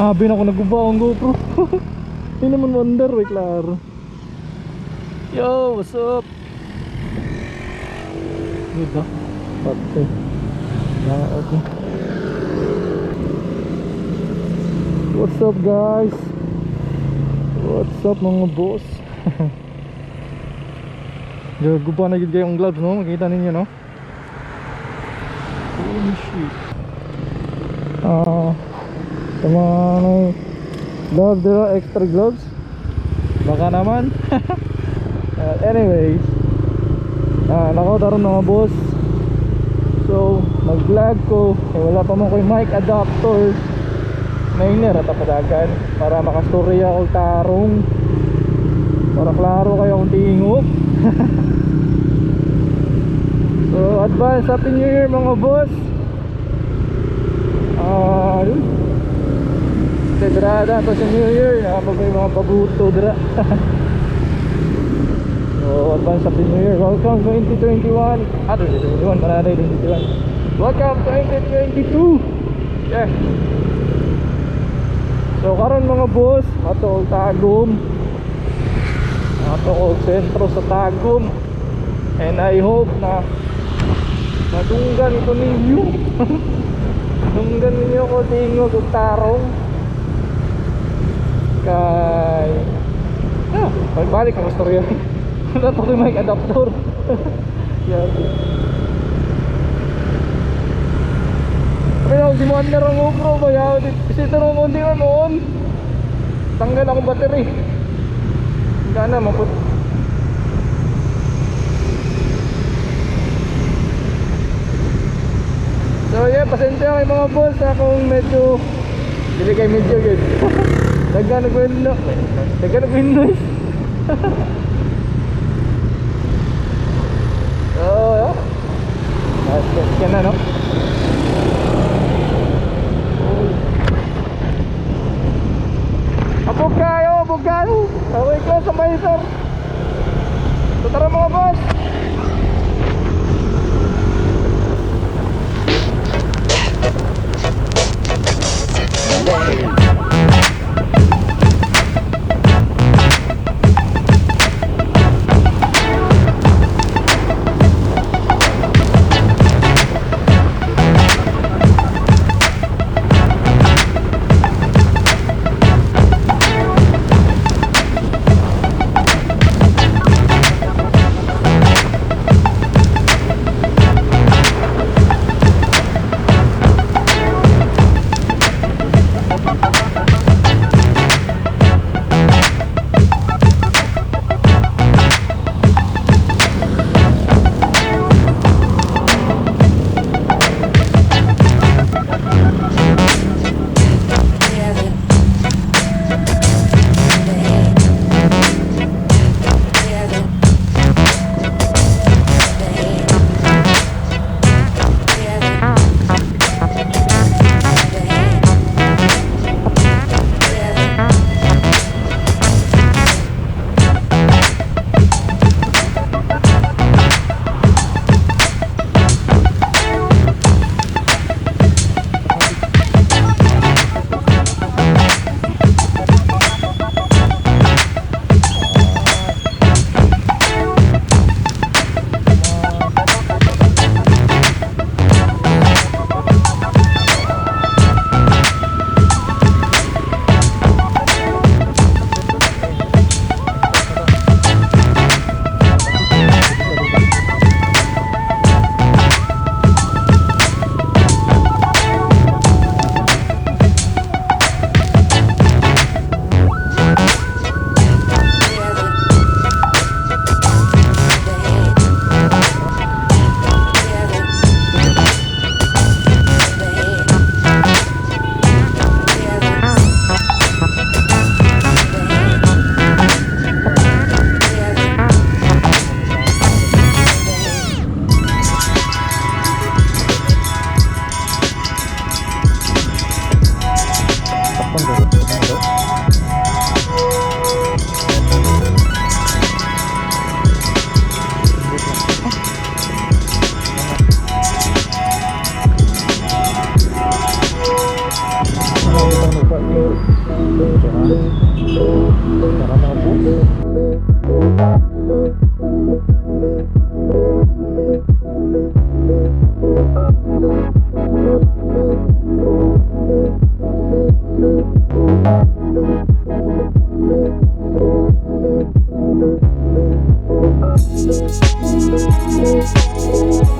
Habi na ako nagubaw ang GoPro. Hindi naman wonder, way klaro. Yo, what's up? Good ah. Pati. Okay. What's up guys? What's up mga boss? Gugubaw na yun kayong gloves, no? Makita ninyo, no? Holy shit. Sa mga gloves dito, extra gloves baka naman. Anyways, nakaudaron mga boss. So mag vlog ko wala pa mo ko'y mic adapter mainer at apadagan para makastorya ako tarong para klaro kayo akong tingog. So advance happy new year mga boss. Yun Dra to sa New Year, nakapagay mga pabuto dra. So advance happy New Year. Welcome 2021. 2021, manaday 2021. Welcome 2022. Yeah. So karon mga boss, ato og Tagum, ato og sentro sa Tagum, and I hope na madunggan ko ninyo. Dunggan ninyo ko tingog og tarong kay pagbalik ang storya. Wala pa ko mic adapter. Yeah. Pero di mo under ang GoPro ba yaw? Kasi tarong kundi na noon. Tanggal akong battery. Hindi na maput. So yeah, pasensya kayo mga boss akong medyo dili kay medyo good. Dagan nag-window. Dagan nag-window. So yeah. Yan na no. Abog kayo. Okay ko sa visor. So tara mga boss.